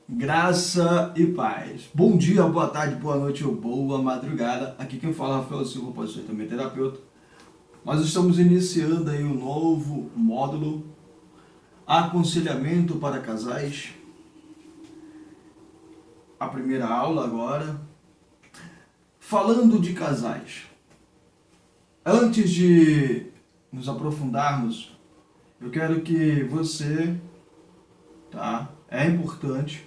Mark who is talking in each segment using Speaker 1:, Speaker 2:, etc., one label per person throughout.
Speaker 1: Graça e paz. Bom dia, boa tarde, boa noite ou boa madrugada. Aqui quem fala é Rafael Silva, pode ser também terapeuta. Nós estamos iniciando aí um novo módulo, aconselhamento para casais. A primeira aula agora, falando de casais. Antes de nos aprofundarmos, eu quero que você, é importante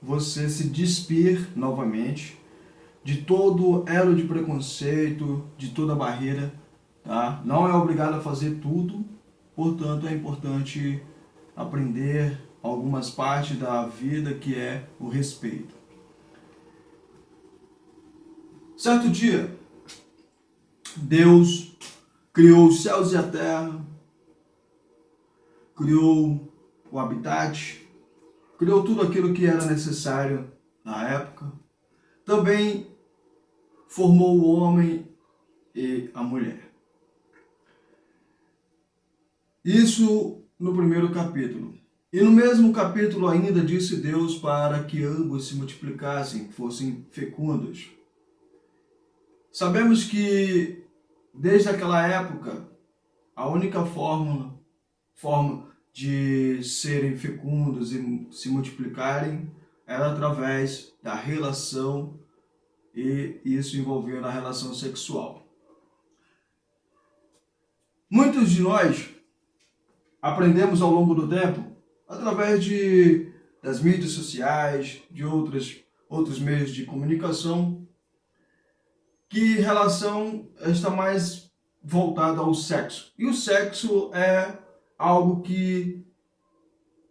Speaker 1: você se despir novamente de todo elo de preconceito, de toda barreira, tá? Não é obrigado a fazer tudo, portanto é importante aprender algumas partes da vida que é o respeito. Certo dia, Deus criou os céus e a terra, criou o habitat, criou tudo aquilo que era necessário na época. Também formou o homem e a mulher. Isso no primeiro capítulo. E no mesmo capítulo ainda disse Deus para que ambos se multiplicassem, fossem fecundos. Sabemos que desde aquela época a única forma de serem fecundos e se multiplicarem era através da relação, e isso envolvia a relação sexual. Muitos de nós aprendemos ao longo do tempo, através das mídias sociais, de outros meios de comunicação, que relação está mais voltada ao sexo. E o sexo é algo que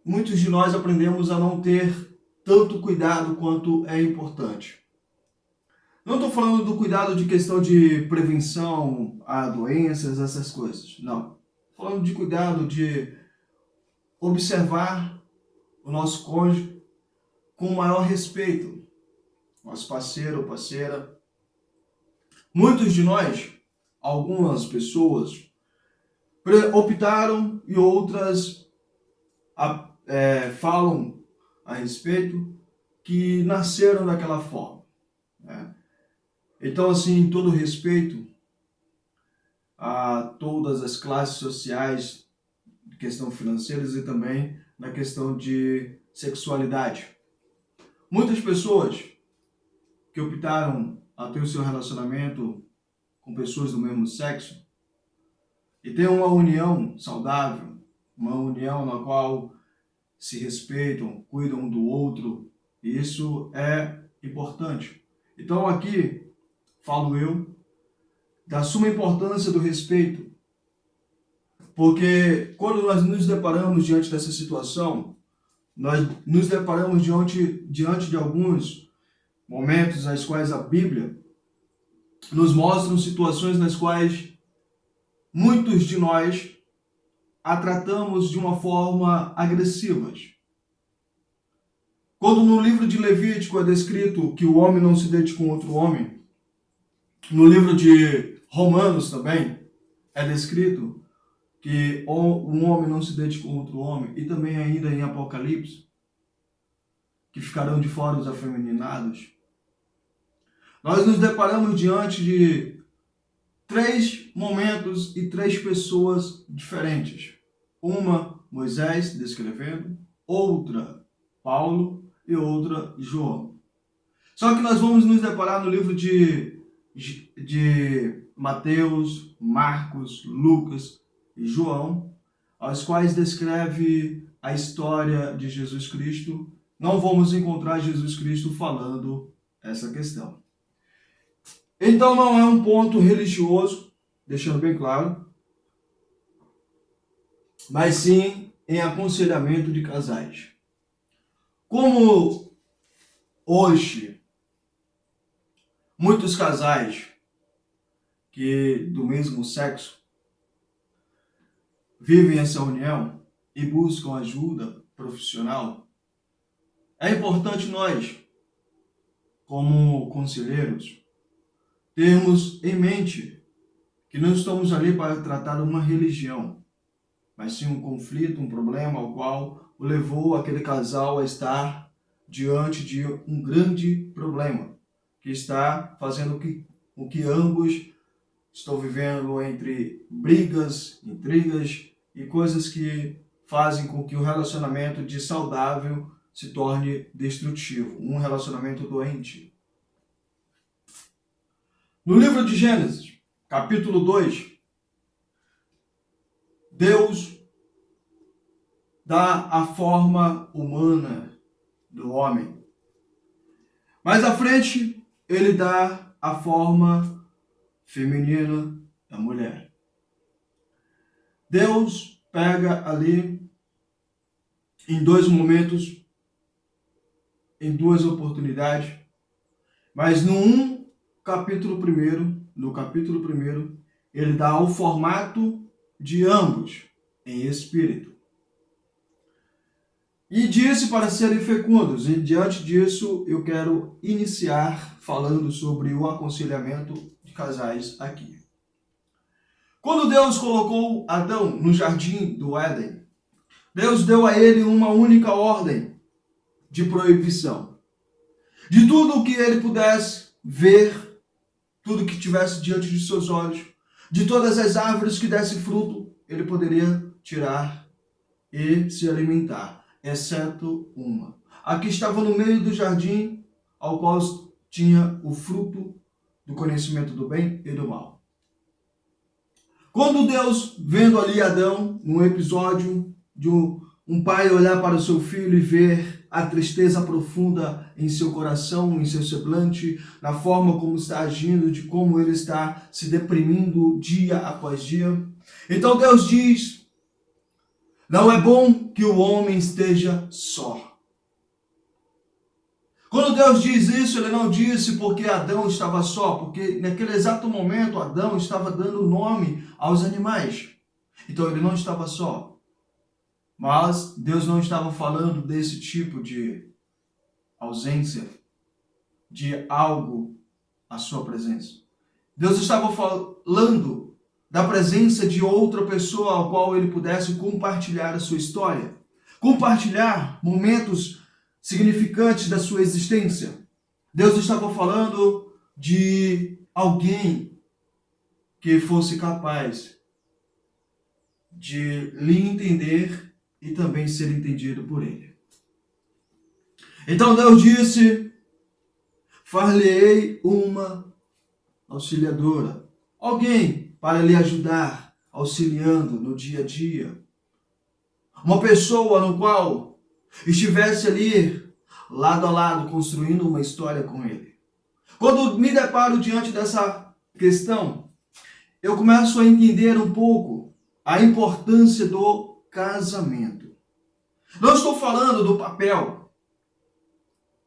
Speaker 1: muitos de nós aprendemos a não ter tanto cuidado quanto é importante. Não estou falando do cuidado de questão de prevenção a doenças, essas coisas. Não. Estou falando de cuidado de observar o nosso cônjuge com o maior respeito. Nosso parceiro ou parceira. Muitos de nós, algumas pessoas, optaram e outras falam a respeito que nasceram daquela forma, né? Então, assim, todo respeito a todas as classes sociais, questão financeiras e também na questão de sexualidade. Muitas pessoas que optaram a ter o seu relacionamento com pessoas do mesmo sexo e ter uma união saudável, uma união na qual se respeitam, cuidam um do outro, e isso é importante. Então aqui falo eu da suma importância do respeito, porque quando nós nos deparamos diante dessa situação, nós nos deparamos diante de alguns momentos nas quais a Bíblia nos mostra situações nas quais muitos de nós a tratamos de uma forma agressiva. Quando no livro de Levítico é descrito que o homem não se deite com outro homem, no livro de Romanos também é descrito que um homem não se deite com outro homem, e também ainda em Apocalipse, que ficarão de fora os afeminados. Nós nos deparamos diante de 3 momentos e 3 pessoas diferentes. Uma, Moisés descrevendo, outra, Paulo e outra, João. Só que nós vamos nos deparar no livro de Mateus, Marcos, Lucas e João, aos quais descreve a história de Jesus Cristo. Não vamos encontrar Jesus Cristo falando essa questão. Então não é um ponto religioso, deixando bem claro, mas sim em aconselhamento de casais. Como hoje muitos casais do mesmo sexo vivem essa união e buscam ajuda profissional, é importante nós, como conselheiros, termos em mente que não estamos ali para tratar uma religião, mas sim um conflito, um problema ao qual o levou aquele casal a estar diante de um grande problema que está fazendo com que ambos estão vivendo entre brigas, intrigas e coisas que fazem com que o relacionamento de saudável se torne destrutivo, um relacionamento doente. No livro de Gênesis, capítulo 2, Deus dá a forma humana do homem. Mais à frente, ele dá a forma feminina da mulher. Deus pega ali, em dois momentos, em duas oportunidades, mas no capítulo 1, ele dá o formato de ambos em espírito. E disse para serem fecundos, e diante disso eu quero iniciar falando sobre o aconselhamento de casais aqui. Quando Deus colocou Adão no jardim do Éden, Deus deu a ele uma única ordem de proibição. De tudo o que ele pudesse ver, tudo que tivesse diante de seus olhos, de todas as árvores que desse fruto, ele poderia tirar e se alimentar, exceto uma. A que estava no meio do jardim, ao qual tinha o fruto do conhecimento do bem e do mal. Quando Deus, vendo ali Adão, num episódio de um pai olhar para o seu filho e ver a tristeza profunda em seu coração, em seu semblante, na forma como está agindo, de como ele está se deprimindo dia após dia. Então Deus diz: não é bom que o homem esteja só. Quando Deus diz isso, ele não disse porque Adão estava só, porque naquele exato momento Adão estava dando nome aos animais. Então ele não estava só. Mas Deus não estava falando desse tipo de ausência, de algo à sua presença. Deus estava falando da presença de outra pessoa ao qual ele pudesse compartilhar a sua história, compartilhar momentos significantes da sua existência. Deus estava falando de alguém que fosse capaz de lhe entender e também ser entendido por ele. Então Deus disse: far-lhe-ei uma auxiliadora, alguém para lhe ajudar, auxiliando no dia a dia. Uma pessoa no qual estivesse ali, lado a lado, construindo uma história com ele. Quando me deparo diante dessa questão, eu começo a entender um pouco a importância do casamento. Não estou falando do papel.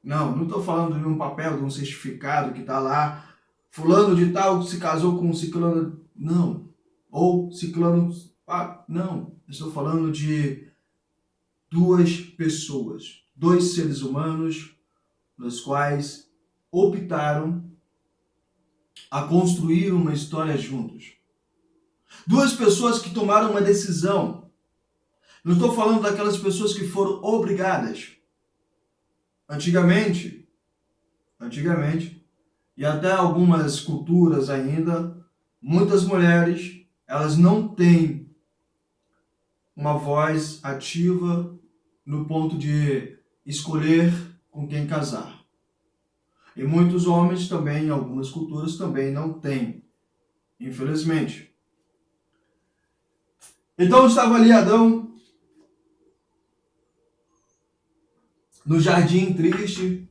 Speaker 1: Não estou falando de um papel, de um certificado que está lá, fulano de tal se casou com um ciclano. Não. Ou ciclano. Não. Estou falando de duas pessoas, dois seres humanos, nos quais optaram a construir uma história juntos. Duas pessoas que tomaram uma decisão. Não estou falando daquelas pessoas que foram obrigadas. Antigamente, e até algumas culturas ainda, muitas mulheres, elas não têm uma voz ativa no ponto de escolher com quem casar. E muitos homens também, em algumas culturas, também não têm, infelizmente. Então estava ali Adão, no jardim triste,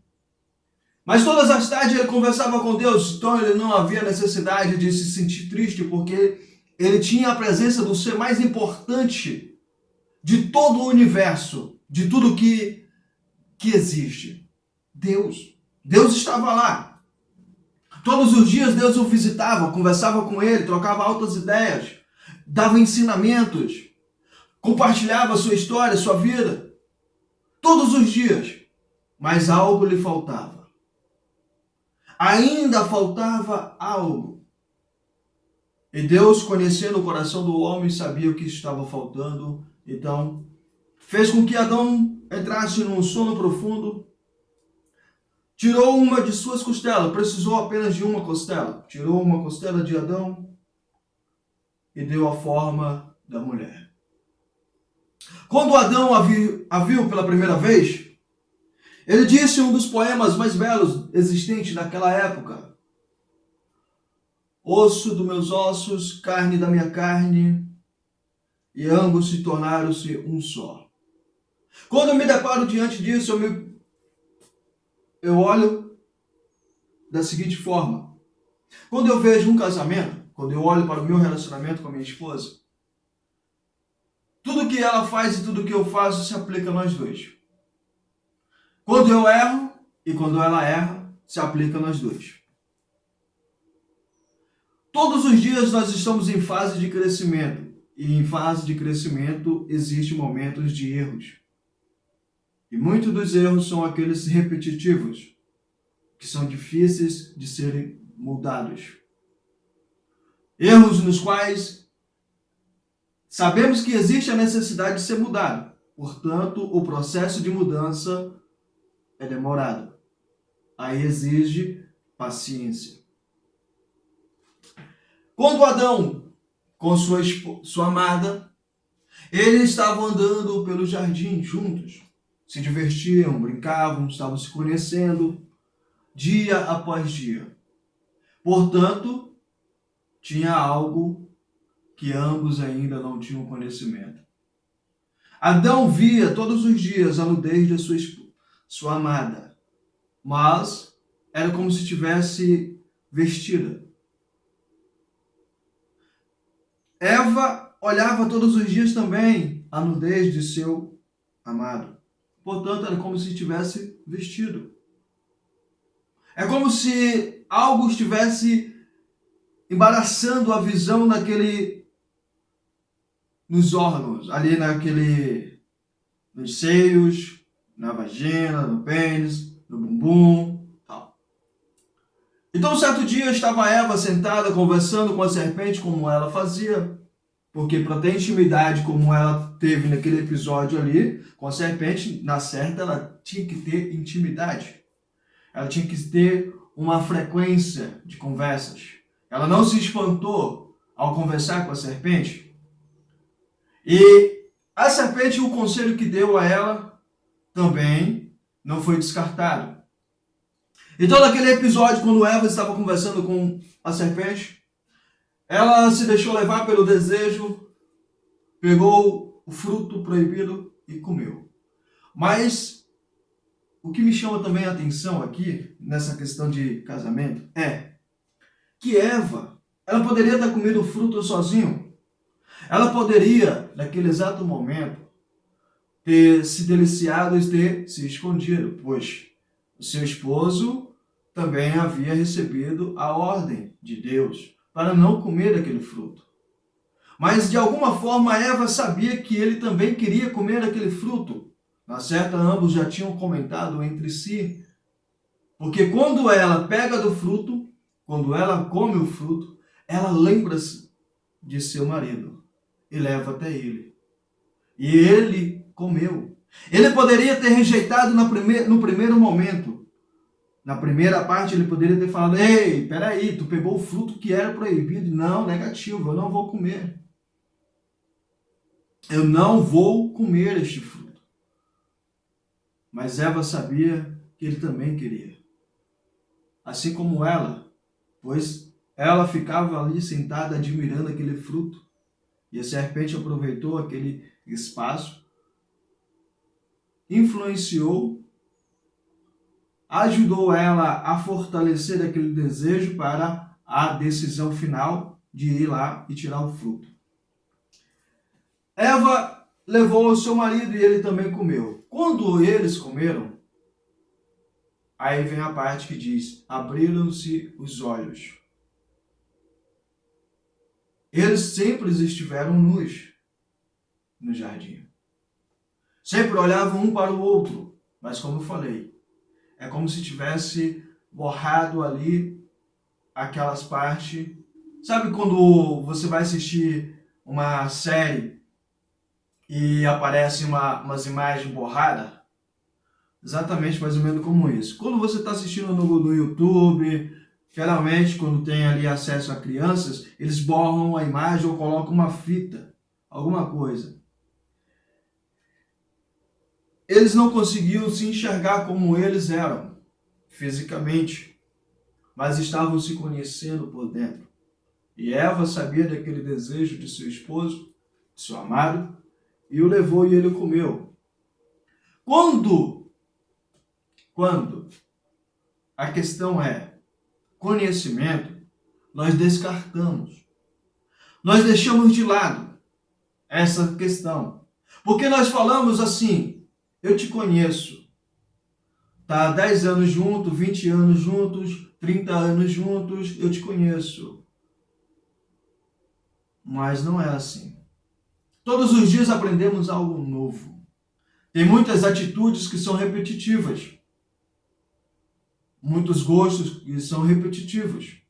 Speaker 1: mas todas as tardes ele conversava com Deus, então ele não havia necessidade de se sentir triste, porque ele tinha a presença do ser mais importante de todo o universo, de tudo que existe. Deus. Deus estava lá. Todos os dias Deus o visitava, conversava com ele, trocava altas ideias, dava ensinamentos, compartilhava sua história, sua vida. Todos os dias, mas algo lhe faltava. Ainda faltava algo. E Deus, conhecendo o coração do homem, sabia o que estava faltando. Então, fez com que Adão entrasse num sono profundo tirou uma de suas costelas, precisou apenas de uma costela. Tirou uma costela de Adão e deu a forma da mulher. Quando Adão a viu pela primeira vez, ele disse um dos poemas mais belos existentes naquela época: osso dos meus ossos, carne da minha carne, e ambos se tornaram-se um só. Quando eu me deparo diante disso, eu olho da seguinte forma: quando eu vejo um casamento, quando eu olho para o meu relacionamento com a minha esposa, tudo que ela faz e tudo que eu faço se aplica a nós dois. Quando eu erro e quando ela erra, se aplica a nós dois. Todos os dias nós estamos em fase de crescimento. E em fase de crescimento existem momentos de erros. E muitos dos erros são aqueles repetitivos, que são difíceis de serem mudados. Erros nos quais sabemos que existe a necessidade de ser mudado. Portanto, o processo de mudança é demorado. Aí exige paciência. Quando Adão, com sua amada, eles estavam andando pelo jardim juntos, se divertiam, brincavam, estavam se conhecendo, dia após dia. Portanto, tinha algo que ambos ainda não tinham conhecimento. Adão via todos os dias a nudez de sua amada, mas era como se estivesse vestida. Eva olhava todos os dias também a nudez de seu amado. Portanto, era como se estivesse vestido. É como se algo estivesse embaraçando a visão nos órgãos, ali nos seios, na vagina, no pênis, no bumbum, tal. Então, certo dia, estava Eva sentada, conversando com a serpente, como ela fazia, porque para ter intimidade como ela teve naquele episódio ali, com a serpente, na certa, ela tinha que ter intimidade. Ela tinha que ter uma frequência de conversas. Ela não se espantou ao conversar com a serpente. E a serpente, o conselho que deu a ela, também não foi descartado. Então, naquele episódio, quando Eva estava conversando com a serpente, ela se deixou levar pelo desejo, pegou o fruto proibido e comeu. Mas o que me chama também a atenção aqui, nessa questão de casamento, é que Eva, ela poderia ter comido o fruto sozinho. Ela poderia, naquele exato momento, ter se deliciado e ter se escondido, pois o seu esposo também havia recebido a ordem de Deus para não comer aquele fruto. Mas de alguma forma Eva sabia que ele também queria comer aquele fruto. Na certa, ambos já tinham comentado entre si, porque quando ela pega do fruto, quando ela come o fruto, ela lembra-se de seu marido e leva até ele. E ele comeu. Ele poderia ter rejeitado no primeiro momento. Na primeira parte ele poderia ter falado: ei, peraí, tu pegou o fruto que era proibido. Não, negativo, eu não vou comer. Eu não vou comer este fruto. Mas Eva sabia que ele também queria. Assim como ela, pois ela ficava ali sentada admirando aquele fruto. E a serpente aproveitou aquele espaço, influenciou, ajudou ela a fortalecer aquele desejo para a decisão final de ir lá e tirar o fruto. Eva levou o seu marido e ele também comeu. Quando eles comeram, aí vem a parte que diz: abriram-se os olhos. Eles sempre estiveram nus no jardim. Sempre olhavam um para o outro, mas como eu falei, é como se tivesse borrado ali aquelas partes. Sabe quando você vai assistir uma série e aparece umas imagens borradas? Exatamente, mais ou menos como isso. Quando você está assistindo no YouTube, geralmente quando tem ali acesso a crianças, eles borram a imagem ou colocam uma fita, alguma coisa. Eles não conseguiam se enxergar como eles eram, fisicamente, mas estavam se conhecendo por dentro. E Eva sabia daquele desejo de seu esposo, de seu amado, e o levou e ele comeu. Quando a questão é conhecimento, nós descartamos. Nós deixamos de lado essa questão. Porque nós falamos assim, eu te conheço. Tá 10 anos juntos, 20 anos juntos, 30 anos juntos, eu te conheço. Mas não é assim. Todos os dias aprendemos algo novo. Tem muitas atitudes que são repetitivas. Muitos gostos que são repetitivos.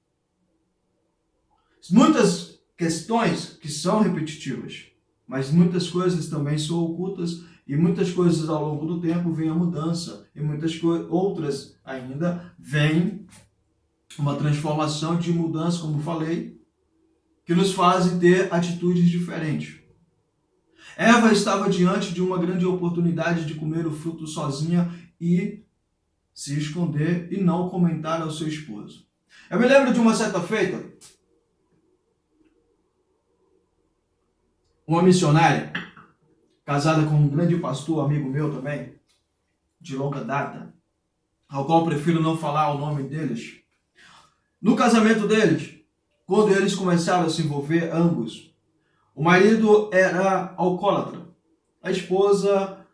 Speaker 1: Muitas questões que são repetitivas. Mas muitas coisas também são ocultas e muitas coisas ao longo do tempo vem a mudança. E muitas outras ainda vem uma transformação de mudança, como falei, que nos fazem ter atitudes diferentes. Eva estava diante de uma grande oportunidade de comer o fruto sozinha e se esconder e não comentar ao seu esposo. Eu me lembro de uma certa feita, uma missionária, casada com um grande pastor, amigo meu também, de longa data, ao qual prefiro não falar o nome deles. No casamento deles, quando eles começaram a se envolver, ambos, o marido era alcoólatra, a esposa,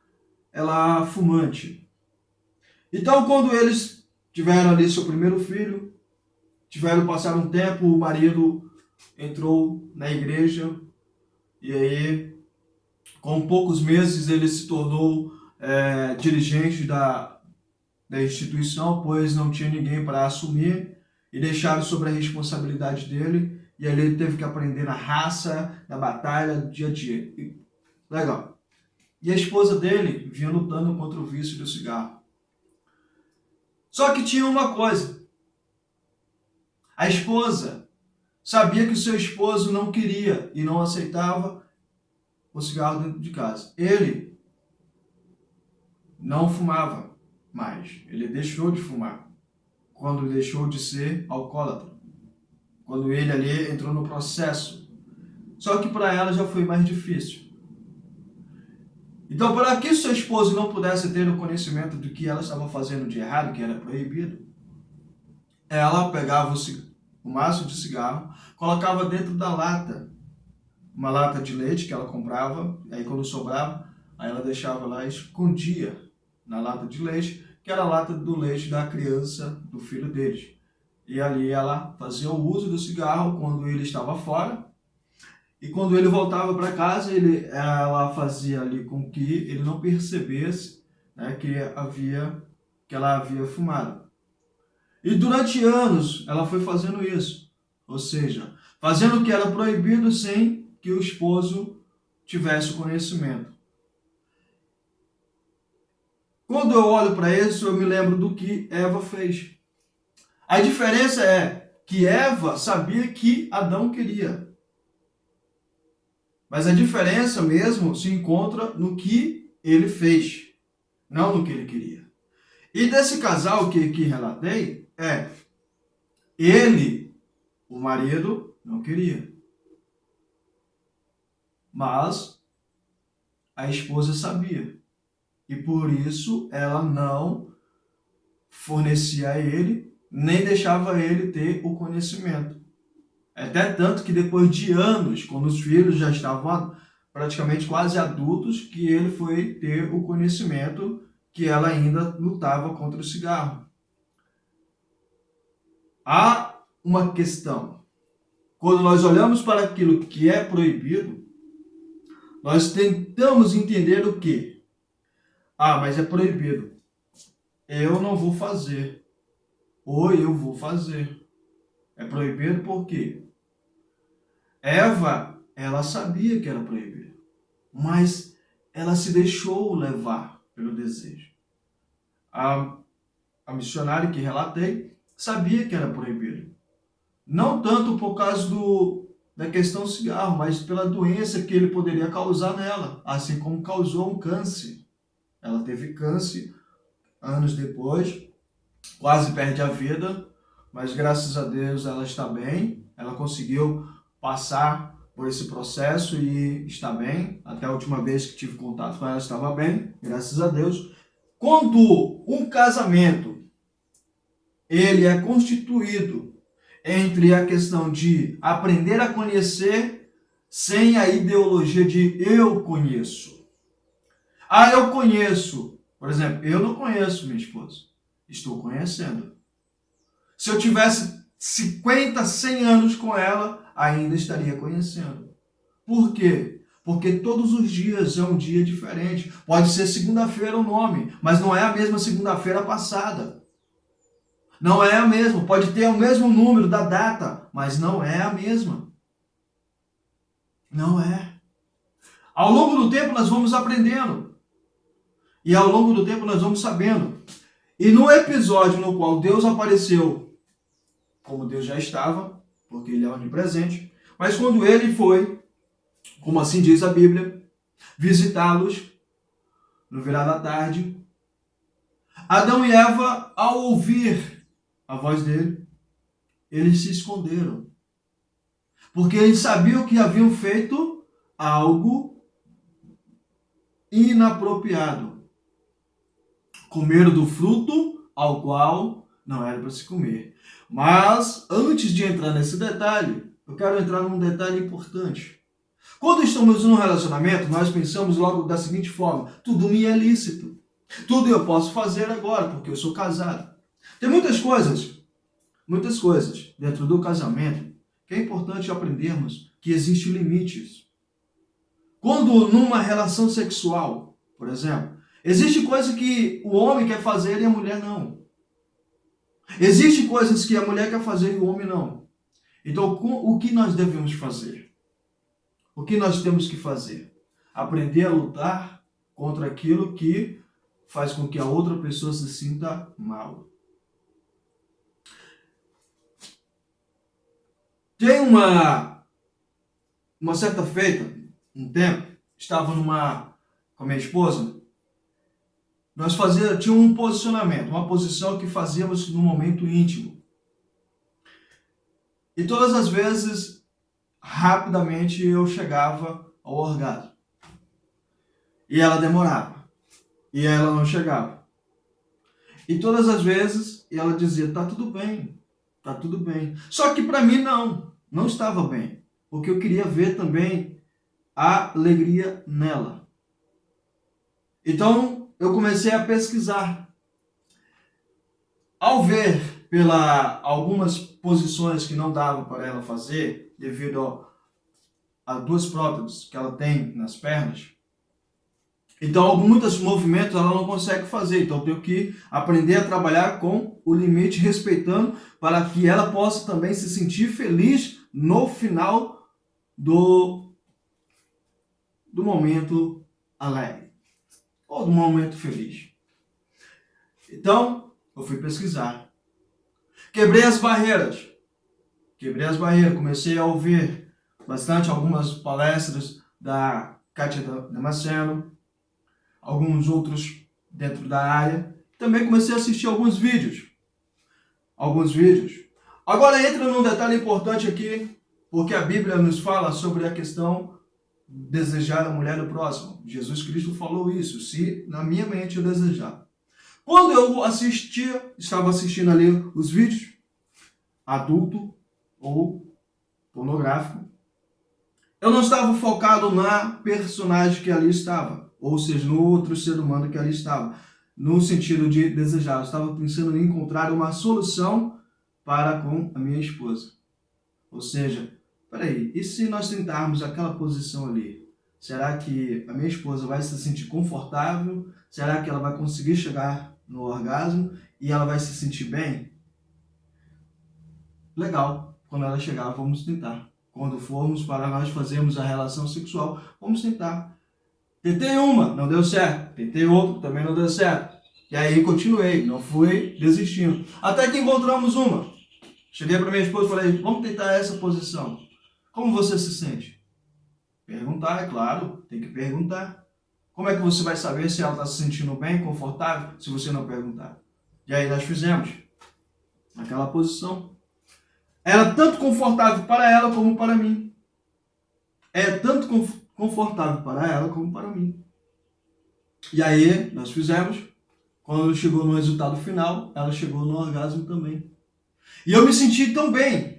Speaker 1: ela fumante. Então, quando eles tiveram ali seu primeiro filho, tiveram passar um tempo, o marido entrou na igreja e aí, com poucos meses, ele se tornou dirigente da instituição, pois não tinha ninguém para assumir e deixaram sobre a responsabilidade dele. E ali ele teve que aprender na raça, na batalha, do dia a dia. Legal. E a esposa dele vinha lutando contra o vício do cigarro. Só que tinha uma coisa. A esposa sabia que o seu esposo não queria e não aceitava o cigarro dentro de casa. Ele não fumava mais. Ele deixou de fumar quando deixou de ser alcoólatra. Quando ele ali entrou no processo. Só que para ela já foi mais difícil. Então, para que seu esposo não pudesse ter o conhecimento do que ela estava fazendo de errado, que era proibido, ela pegava o maço de cigarro, colocava dentro da lata, uma lata de leite que ela comprava, aí quando sobrava, aí ela deixava lá e escondia na lata de leite, que era a lata do leite da criança, do filho deles. E ali ela fazia o uso do cigarro quando ele estava fora. E quando ele voltava para casa, ela fazia ali com que ele não percebesse, né, que ela havia fumado. E durante anos ela foi fazendo isso. Ou seja, fazendo o que era proibido sem que o esposo tivesse conhecimento. Quando eu olho para isso, eu me lembro do que Eva fez. A diferença é que Eva sabia que Adão queria. Mas a diferença mesmo se encontra no que ele fez, não no que ele queria. E desse casal que relatei, ele, o marido, não queria. Mas a esposa sabia. E por isso ela não fornecia a ele, nem deixava ele ter o conhecimento. Até tanto que depois de anos, quando os filhos já estavam praticamente quase adultos, que ele foi ter o conhecimento que ela ainda lutava contra o cigarro. Há uma questão. Quando nós olhamos para aquilo que é proibido, nós tentamos entender o quê? Mas é proibido. Eu não vou fazer. Ou eu vou fazer. É proibido por quê? Eva, ela sabia que era proibido, mas ela se deixou levar pelo desejo. A, a missionária que relatei sabia que era proibido. Não tanto por causa da questão do cigarro, mas pela doença que ele poderia causar nela, assim como causou um câncer. Ela teve câncer anos depois, quase perde a vida, mas graças a Deus ela está bem, ela conseguiu passar por esse processo e está bem. Até a última vez que tive contato com ela estava bem, graças a Deus. Quando um casamento ele é constituído entre a questão de aprender a conhecer sem a ideologia de eu conheço. Ah, eu conheço. Por exemplo, eu não conheço minha esposa. Estou conhecendo. Se eu tivesse 50, 100 anos com ela, ainda estaria conhecendo. Por quê? Porque todos os dias é um dia diferente. Pode ser segunda-feira o nome, mas não é a mesma segunda-feira passada. Não é a mesma. Pode ter o mesmo número da data, mas não é a mesma. Não é. Ao longo do tempo nós vamos aprendendo. E ao longo do tempo nós vamos sabendo. E no episódio no qual Deus apareceu, como Deus já estava, porque Ele é onipresente, mas quando Ele foi, como assim diz a Bíblia, visitá-los no virar da tarde, Adão e Eva, ao ouvir a voz dele, eles se esconderam. Porque eles sabiam que haviam feito algo inapropriado. Comeram do fruto ao qual não era para se comer. Mas, antes de entrar nesse detalhe, eu quero entrar num detalhe importante. Quando estamos num relacionamento, nós pensamos logo da seguinte forma: tudo me é lícito. Tudo eu posso fazer agora, porque eu sou casado. Tem muitas coisas dentro do casamento que é importante aprendermos que existem limites. Quando numa relação sexual, por exemplo, existe coisa que o homem quer fazer e a mulher não. Existem coisas que a mulher quer fazer e o homem não. Então, o que nós devemos fazer? O que nós temos que fazer? Aprender a lutar contra aquilo que faz com que a outra pessoa se sinta mal. Tem uma certa feita, um tempo, estava com a minha esposa, tinha um posicionamento, uma posição que fazíamos num momento íntimo. E todas as vezes, rapidamente, eu chegava ao orgasmo. E ela demorava. E ela não chegava. E todas as vezes, ela dizia, tá tudo bem. Tá tudo bem. Só que para mim não estava bem. Porque eu queria ver também a alegria nela. Então, eu comecei a pesquisar. Ao ver algumas posições que não dava para ela fazer, devido a duas próteses que ela tem nas pernas, então muitos movimentos ela não consegue fazer. Então eu tenho que aprender a trabalhar com o limite, respeitando, para que ela possa também se sentir feliz no final do momento alegre, ou do momento feliz. Então, eu fui pesquisar. Quebrei as barreiras, comecei a ouvir bastante algumas palestras da Kátia Damasceno, alguns outros dentro da área. Também comecei a assistir alguns vídeos. Agora entra num detalhe importante aqui, porque a Bíblia nos fala sobre a questão de desejar a mulher do próximo. Jesus Cristo falou isso, se na minha mente eu desejar. Quando eu estava assistindo ali os vídeos, adulto ou pornográfico, eu não estava focado na personagem que ali estava, ou seja, no outro ser humano que ali estava, no sentido de desejar. Eu estava pensando em encontrar uma solução para com a minha esposa. Ou seja, peraí, e se nós tentarmos aquela posição ali? Será que a minha esposa vai se sentir confortável? Será que ela vai conseguir chegar no orgasmo e ela vai se sentir bem? Legal, quando ela chegar, vamos tentar. Quando formos para nós fazermos a relação sexual, vamos tentar. Tentei uma, não deu certo. Tentei outra, também não deu certo. E aí continuei, não fui desistindo. Até que encontramos uma. Cheguei para minha esposa e falei, vamos tentar essa posição. Como você se sente? Perguntar, é claro, tem que perguntar. Como é que você vai saber se ela está se sentindo bem, confortável, se você não perguntar? E aí nós fizemos aquela posição. Era tanto confortável para ela como para mim. É tanto confortável para ela como para mim. E aí nós fizemos. Quando chegou no resultado final, ela chegou no orgasmo também. E eu me senti tão bem.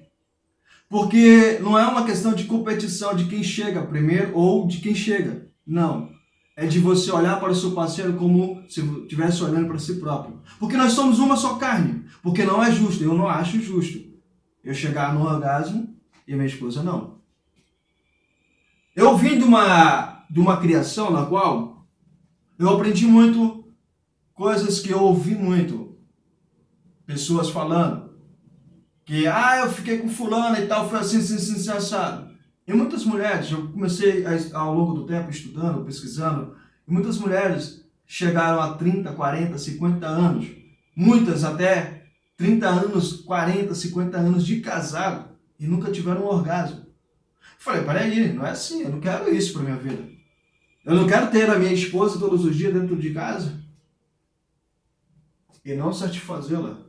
Speaker 1: Porque não é uma questão de competição de quem chega primeiro ou de quem chega. Não. É de você olhar para o seu parceiro como se estivesse olhando para si próprio. Porque nós somos uma só carne. Porque não é justo. Eu não acho justo eu chegar no orgasmo e a minha esposa não. Eu vim de uma criação na qual eu aprendi muito coisas que eu ouvi muito. Pessoas falando que, eu fiquei com fulana e tal, foi assim, assado. E muitas mulheres, eu comecei ao longo do tempo estudando, pesquisando, e muitas mulheres chegaram a 30, 40, 50 anos, muitas até 30 anos, 40, 50 anos de casado e nunca tiveram um orgasmo. Eu falei, peraí, não é assim, eu não quero isso para minha vida. Eu não quero ter a minha esposa todos os dias dentro de casa e não satisfazê-la.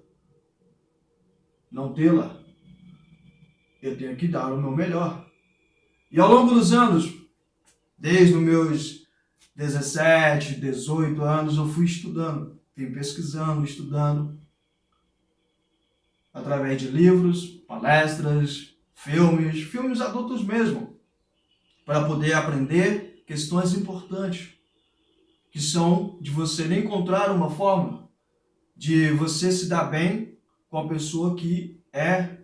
Speaker 1: Não tê-la, eu tenho que dar o meu melhor. E ao longo dos anos, desde os meus 17, 18 anos, eu fui estudando, fui pesquisando, estudando, através de livros, palestras, filmes adultos mesmo, para poder aprender questões importantes, que são de você encontrar uma forma de você se dar bem com a pessoa que é.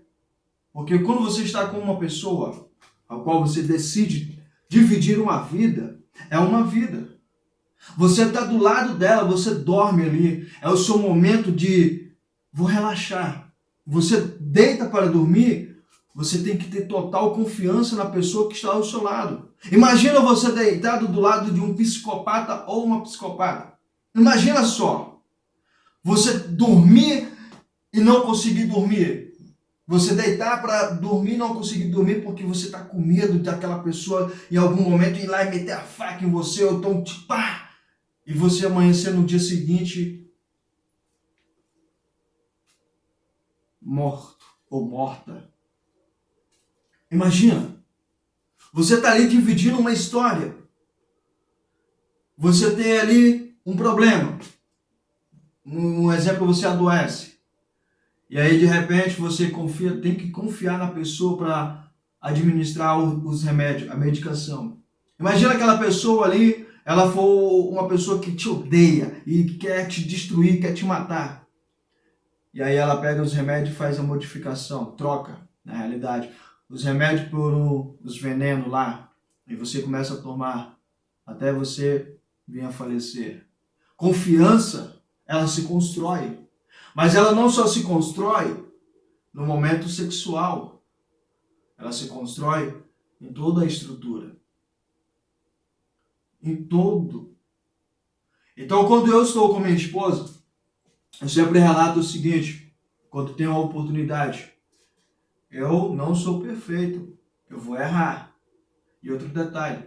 Speaker 1: Porque quando você está com uma pessoa a qual você decide dividir uma vida, é uma vida. Você está do lado dela, você dorme ali, é o seu momento de vou relaxar. Você deita para dormir, você tem que ter total confiança na pessoa que está ao seu lado. Imagina você deitado do lado de um psicopata ou uma psicopata. Imagina só, você dormir e não conseguir dormir. Você deitar para dormir e não conseguir dormir porque você está com medo daquela pessoa em algum momento ir lá e meter a faca em você, ou então pá! E você amanhecer no dia seguinte morto ou morta. Imagina, você está ali dividindo uma história. Você tem ali um problema. Um exemplo, você adoece. E aí, de repente, você tem que confiar na pessoa para administrar os remédios, a medicação. Imagina aquela pessoa ali, ela for uma pessoa que te odeia e que quer te destruir, quer te matar. E aí ela pega os remédios e faz a modificação, troca, na realidade, os remédios por os venenos lá. E você começa a tomar até você vir a falecer. Confiança, ela se constrói. Mas ela não só se constrói no momento sexual, ela se constrói em toda a estrutura. Em todo. Então, quando eu estou com minha esposa, eu sempre relato o seguinte, quando tenho a oportunidade, eu não sou perfeito, eu vou errar. E outro detalhe,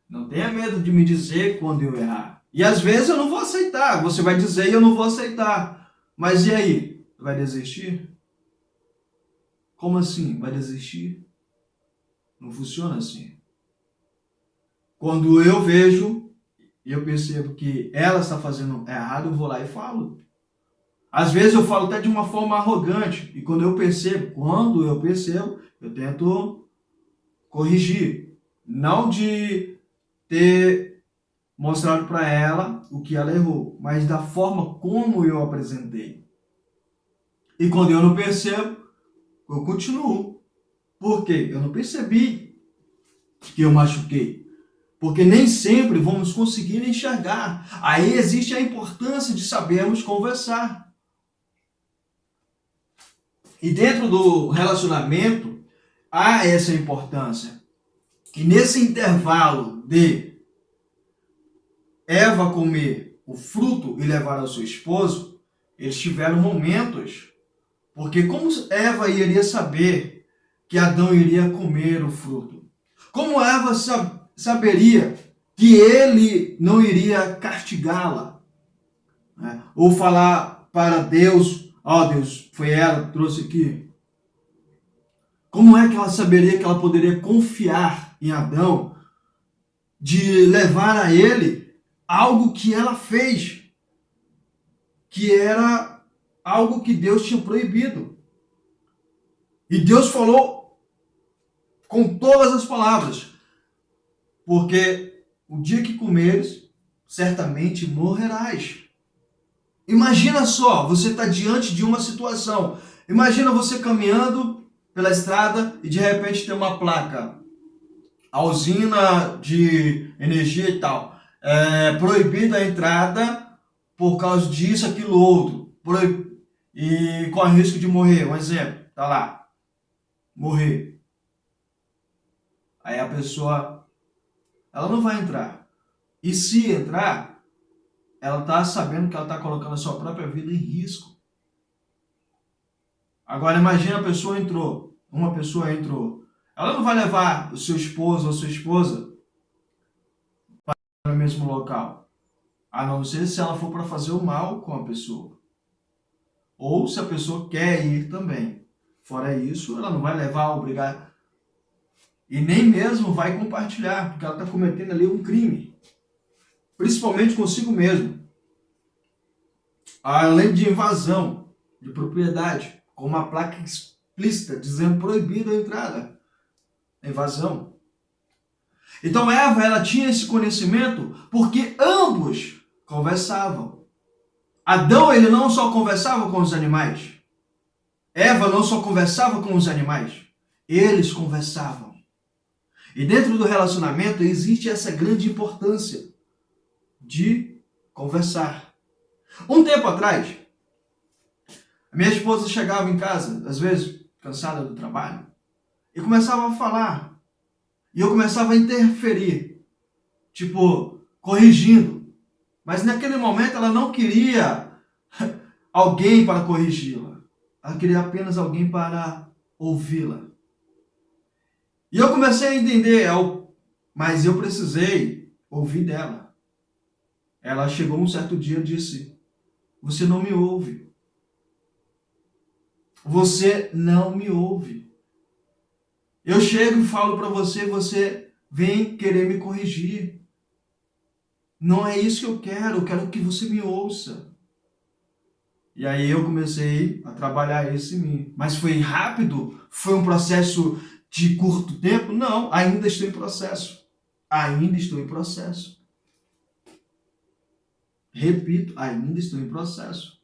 Speaker 1: não tenha medo de me dizer quando eu errar. E às vezes eu não vou aceitar, você vai dizer e eu não vou aceitar. Mas e aí? Vai desistir? Como assim? Vai desistir? Não funciona assim. Quando eu vejo e eu percebo que ela está fazendo errado, eu vou lá e falo. Às vezes eu falo até de uma forma arrogante. E quando eu percebo, eu tento corrigir. Não de ter mostrado para ela o que ela errou, mas da forma como eu apresentei. E quando eu não percebo, eu continuo. Por quê? Eu não percebi que eu machuquei. Porque nem sempre vamos conseguir enxergar. Aí existe a importância de sabermos conversar. E dentro do relacionamento, há essa importância. Que nesse intervalo de Eva comer o fruto e levar ao seu esposo, eles tiveram momentos, porque como Eva iria saber que Adão iria comer o fruto? Como Eva saberia que ele não iria castigá-la? Né? Ou falar para Deus, Deus, foi ela que trouxe aqui. Como é que ela saberia que ela poderia confiar em Adão de levar a ele algo que ela fez, que era algo que Deus tinha proibido? E Deus falou com todas as palavras, porque o dia que comeres, certamente morrerás. Imagina só, você está diante de uma situação. Imagina você caminhando pela estrada e de repente tem uma placa. A usina de energia e tal. Proibida a entrada por causa disso, aquilo, outro. E corre risco de morrer. Um exemplo, tá lá. Morrer. Aí a pessoa, ela não vai entrar. E se entrar, ela está sabendo que ela está colocando a sua própria vida em risco. Agora imagina uma pessoa entrou. Ela não vai levar o seu esposo ou sua esposa para o mesmo local. A não ser se ela for para fazer o mal com a pessoa. Ou se a pessoa quer ir também. Fora isso, ela não vai levar, obrigar. E nem mesmo vai compartilhar, porque ela está cometendo ali um crime. Principalmente consigo mesmo. Além de invasão de propriedade, com uma placa explícita dizendo proibido a entrada. Invasão. Então Eva, ela tinha esse conhecimento porque ambos conversavam. Adão, ele não só conversava com os animais. Eva não só conversava com os animais. Eles conversavam. E dentro do relacionamento existe essa grande importância de conversar. Um tempo atrás, a minha esposa chegava em casa, às vezes cansada do trabalho, e começava a falar. E eu começava a interferir, tipo, corrigindo. Mas naquele momento ela não queria alguém para corrigi-la. Ela queria apenas alguém para ouvi-la. E eu comecei a entender, mas eu precisei ouvir dela. Ela chegou um certo dia e disse: você não me ouve. Você não me ouve. Eu chego e falo para você, você vem querer me corrigir. Não é isso que eu quero que você me ouça. E aí eu comecei a trabalhar isso em mim. Mas foi rápido? Foi um processo de curto tempo? Não, ainda estou em processo. Ainda estou em processo. Repito, ainda estou em processo.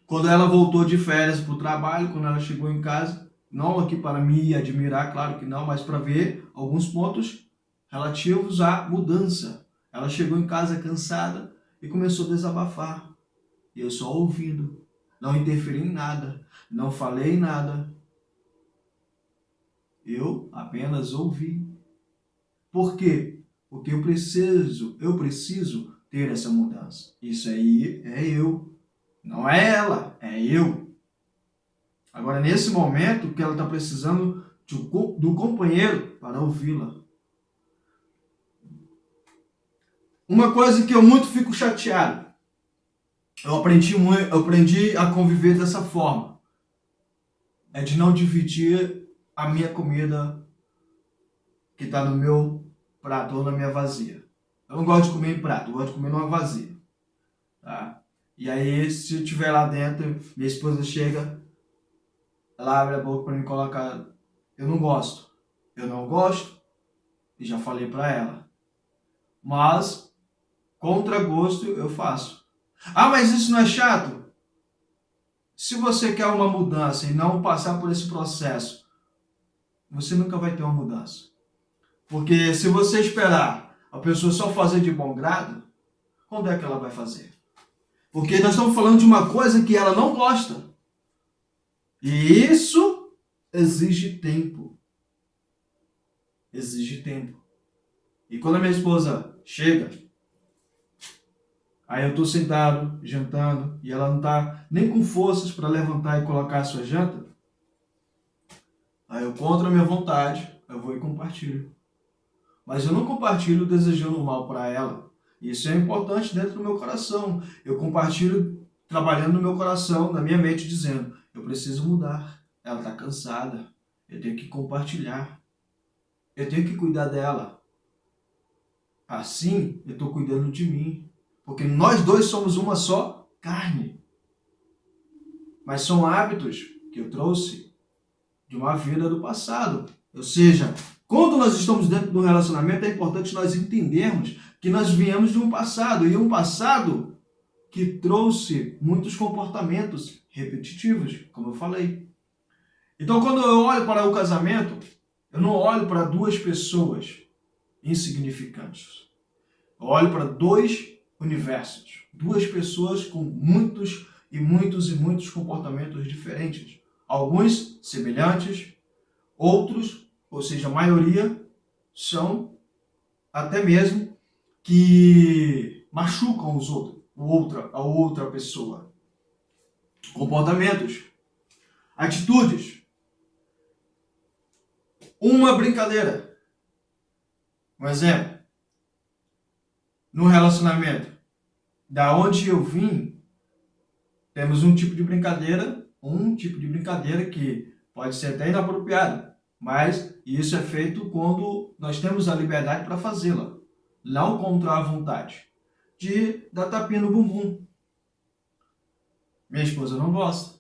Speaker 1: Quando ela voltou de férias para o trabalho, quando ela chegou em casa, não aqui para me admirar, claro que não, mas para ver alguns pontos relativos à mudança. Ela chegou em casa cansada e começou a desabafar. E eu só ouvindo, não interferi em nada, não falei nada. Eu apenas ouvi. Por quê? Porque eu preciso ter essa mudança. Isso aí é eu. Não é ela, é eu. Agora, nesse momento, que ela está precisando do companheiro para ouvi-la. Uma coisa que eu muito fico chateado, eu aprendi a conviver dessa forma, é de não dividir a minha comida que está no meu prato ou na minha vazia. Eu não gosto de comer em prato, eu gosto de comer numa vazia. Tá? E aí, se eu estiver lá dentro, minha esposa chega, ela abre a boca para me colocar. Eu não gosto. Eu não gosto. E já falei para ela. Mas, contra gosto, eu faço. Ah, mas isso não é chato? Se você quer uma mudança e não passar por esse processo, você nunca vai ter uma mudança. Porque se você esperar a pessoa só fazer de bom grado, quando é que ela vai fazer? Porque nós estamos falando de uma coisa que ela não gosta. E isso exige tempo. Exige tempo. E quando a minha esposa chega. Aí eu tô sentado, jantando, e ela não tá nem com forças para levantar e colocar a sua janta. Aí eu, contra a minha vontade, eu vou e compartilho. Mas eu não compartilho desejando mal para ela. Isso é importante dentro do meu coração. Eu compartilho trabalhando no meu coração, na minha mente, dizendo, eu preciso mudar. Ela está cansada. Eu tenho que compartilhar. Eu tenho que cuidar dela. Assim, eu estou cuidando de mim. Porque nós dois somos uma só carne. Mas são hábitos que eu trouxe de uma vida do passado. Ou seja, quando nós estamos dentro de um relacionamento, é importante nós entendermos que nós viemos de um passado. E um passado que trouxe muitos comportamentos repetitivos, como eu falei. Então, quando eu olho para o casamento, eu não olho para duas pessoas insignificantes. Eu olho para dois universos. Duas pessoas com muitos comportamentos diferentes. Alguns semelhantes, outros, ou seja, a maioria, são até mesmo que machucam os outros, a outra pessoa. Comportamentos, atitudes. Uma brincadeira. Um exemplo. No relacionamento, da onde eu vim, temos um tipo de brincadeira que pode ser até inapropriado, mas isso é feito quando nós temos a liberdade para fazê-la, não contra a vontade, de dar tapinha no bumbum. Minha esposa não gosta.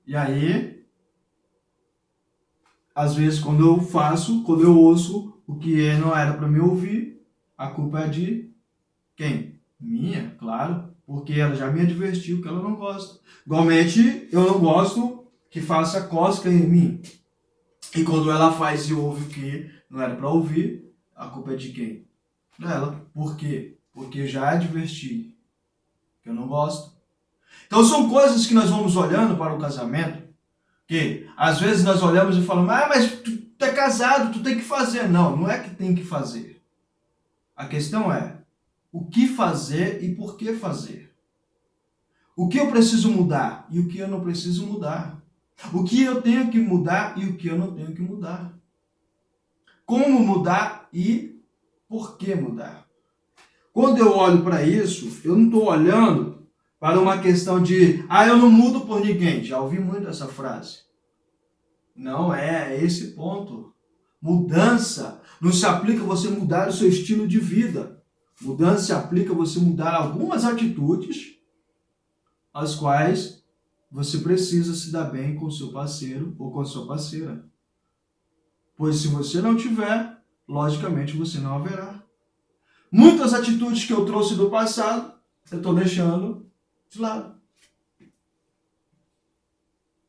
Speaker 1: E aí, às vezes, quando eu ouço o que não era para me ouvir, a culpa é de quem? Minha, claro, porque ela já me advertiu que ela não gosta. Igualmente, eu não gosto que faça cócega em mim. E quando ela faz e ouve o que não era para ouvir, a culpa é de quem? Dela. Por quê? Porque eu já adverti que eu não gosto. Então são coisas que nós vamos olhando para o casamento, que às vezes nós olhamos e falamos, mas tu é casado, tu tem que fazer. Não, não é que tem que fazer. A questão é o que fazer e por que fazer. O que eu preciso mudar e o que eu não preciso mudar. O que eu tenho que mudar e o que eu não tenho que mudar. Como mudar e por que mudar. Quando eu olho para isso, eu não estou olhando para uma questão de eu não mudo por ninguém. Já ouvi muito essa frase. Não é esse ponto. Mudança não se aplica a você mudar o seu estilo de vida. Mudança se aplica a você mudar algumas atitudes as quais você precisa se dar bem com o seu parceiro ou com a sua parceira. Pois se você não tiver, logicamente você não haverá. Muitas atitudes que eu trouxe do passado, eu estou deixando de lado.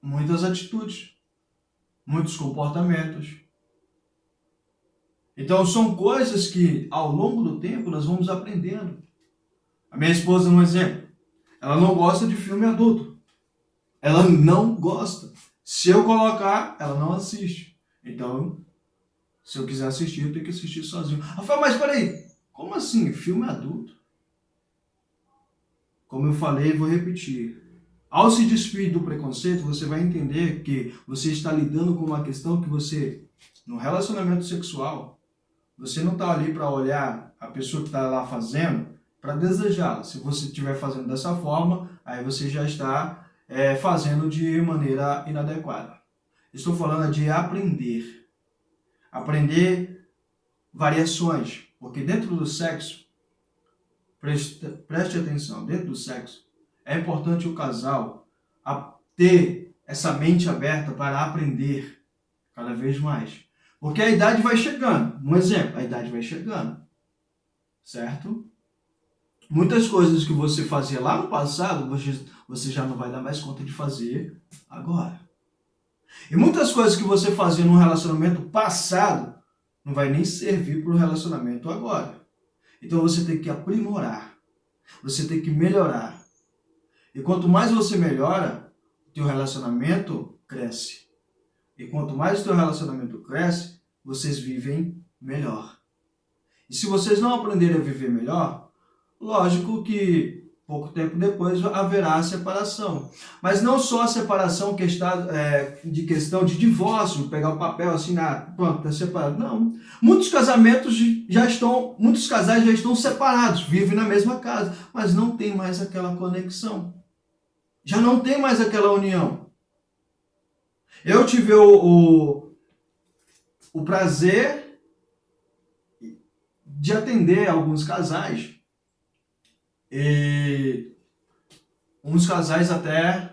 Speaker 1: Muitas atitudes, muitos comportamentos. Então são coisas que ao longo do tempo nós vamos aprendendo. A minha esposa, um exemplo, ela não gosta de filme adulto. Ela não gosta. Se eu colocar, ela não assiste. Então, se eu quiser assistir, eu tenho que assistir sozinho. Ela fala, mas peraí, como assim? Filme adulto? Como eu falei, vou repetir. Ao se despir do preconceito, você vai entender que você está lidando com uma questão que você, no relacionamento sexual, você não está ali para olhar a pessoa que está lá fazendo, para desejá-la. Se você estiver fazendo dessa forma, aí você já está fazendo de maneira inadequada. Estou falando de aprender. Aprender variações. Porque dentro do sexo, preste atenção, dentro do sexo, é importante o casal ter essa mente aberta para aprender cada vez mais. Porque a idade vai chegando. Um exemplo, a idade vai chegando. Certo? Muitas coisas que você fazia lá no passado, você já não vai dar mais conta de fazer agora. E muitas coisas que você fazia no relacionamento passado, não vai nem servir para o relacionamento agora. Então você tem que aprimorar. Você tem que melhorar. E quanto mais você melhora, o teu relacionamento cresce. E quanto mais o teu relacionamento cresce, vocês vivem melhor. E se vocês não aprenderem a viver melhor, lógico que pouco tempo depois haverá a separação. Mas não só a separação de questão de divórcio, pegar o papel, assinar, pronto, está separado. Não. Muitos casais já estão separados, vivem na mesma casa, mas não tem mais aquela conexão. Já não tem mais aquela união. Eu tive o prazer de atender alguns casais, e uns casais até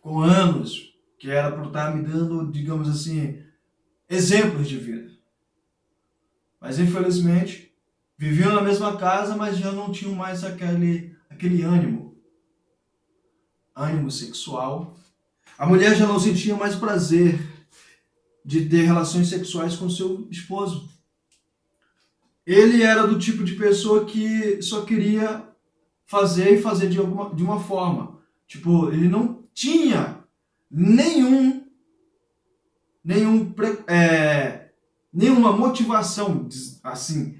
Speaker 1: com anos, que era por estar me dando, digamos assim, exemplos de vida. Mas infelizmente, viviam na mesma casa, mas já não tinham mais aquele ânimo sexual. A mulher já não sentia mais prazer de ter relações sexuais com seu esposo. Ele era do tipo de pessoa que só queria fazer de uma forma. Tipo, ele não tinha nenhuma motivação, assim,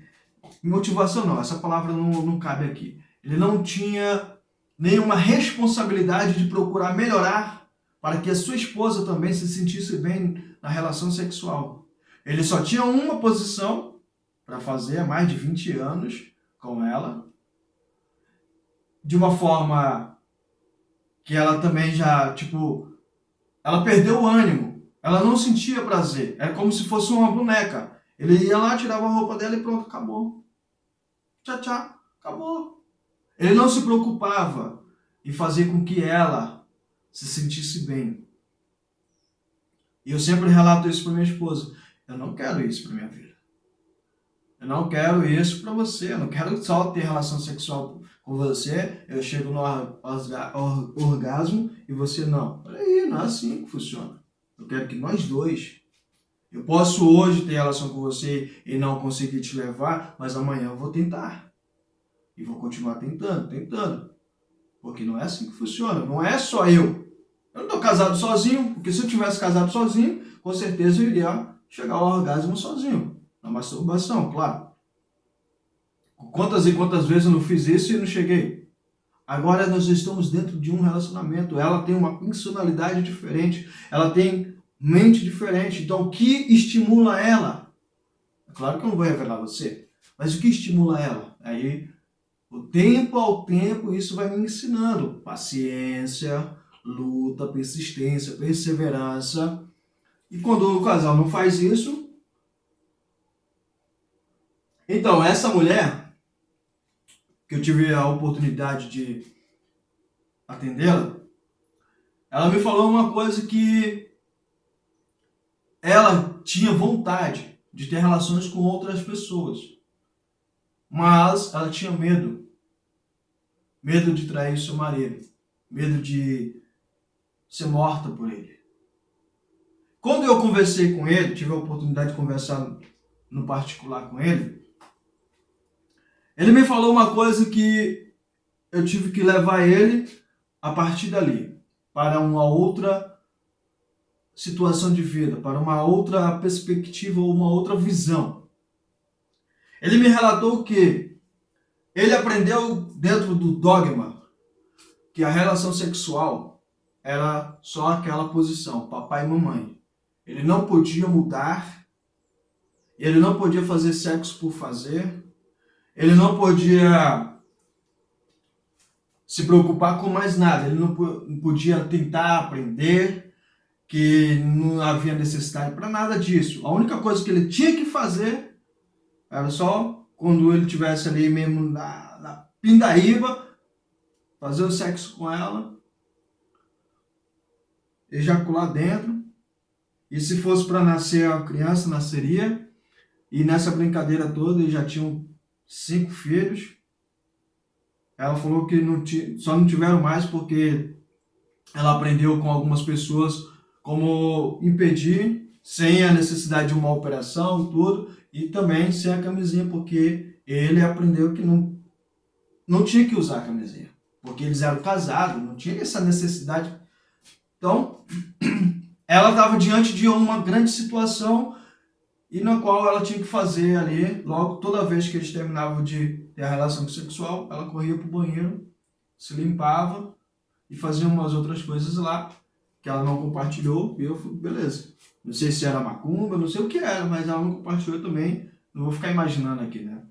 Speaker 1: motivação não, essa palavra não cabe aqui. Ele não tinha nenhuma responsabilidade de procurar melhorar para que a sua esposa também se sentisse bem na relação sexual. Ele só tinha uma posição para fazer há mais de 20 anos com ela, de uma forma que ela também já, ela perdeu o ânimo, ela não sentia prazer, era como se fosse uma boneca. Ele ia lá, tirava a roupa dela e pronto, acabou. Tchau, acabou. Ele não se preocupava em fazer com que ela se sentisse bem. E eu sempre relato isso para minha esposa. Eu não quero isso para minha vida. Eu não quero isso para você. Eu não quero só ter relação sexual com você. Eu chego no orgasmo e você não. Peraí, não é assim que funciona. Eu quero que nós dois. Eu posso hoje ter relação com você e não conseguir te levar, mas amanhã eu vou tentar. E vou continuar tentando. Porque não é assim que funciona. Não é só eu. Eu não estou casado sozinho, porque se eu tivesse casado sozinho, com certeza eu iria chegar ao orgasmo sozinho. Na masturbação, claro. Quantas e quantas vezes eu não fiz isso e não cheguei? Agora nós estamos dentro de um relacionamento. Ela tem uma personalidade diferente. Ela tem mente diferente. Então, o que estimula ela? É claro que eu não vou revelar você. Mas o que estimula ela? Aí, o tempo ao tempo, isso vai me ensinando. Paciência, luta, persistência, perseverança. E quando o casal não faz isso, então, essa mulher, que eu tive a oportunidade de atendê-la, ela me falou uma coisa que ela tinha vontade de ter relações com outras pessoas, mas ela tinha medo. Medo de trair seu marido, medo de ser morta por ele. Quando eu conversei com ele, tive a oportunidade de conversar no particular com ele, ele me falou uma coisa que eu tive que levar ele a partir dali para uma outra situação de vida, para uma outra perspectiva ou uma outra visão. Ele me relatou que ele aprendeu dentro do dogma que a relação sexual era só aquela posição, papai e mamãe. Ele não podia mudar, ele não podia fazer sexo por fazer, ele não podia se preocupar com mais nada, ele não podia tentar aprender, que não havia necessidade para nada disso. A única coisa que ele tinha que fazer era só quando ele estivesse ali mesmo na pindaíba, fazer o sexo com ela, ejacular dentro, e se fosse para nascer a criança, nasceria, e nessa brincadeira toda eles já tinham 5 filhos. Ela falou que só não tiveram mais porque ela aprendeu com algumas pessoas como impedir, sem a necessidade de uma operação e tudo, e também sem a camisinha, porque ele aprendeu que não tinha que usar a camisinha, porque eles eram casados, não tinha essa necessidade. Então, ela estava diante de uma grande situação e na qual ela tinha que fazer ali, logo, toda vez que eles terminavam de ter a relação sexual, ela corria pro banheiro, se limpava e fazia umas outras coisas lá, que ela não compartilhou, e eu falei, beleza. Não sei se era macumba, não sei o que era, mas ela não compartilhou também, não vou ficar imaginando aqui, né?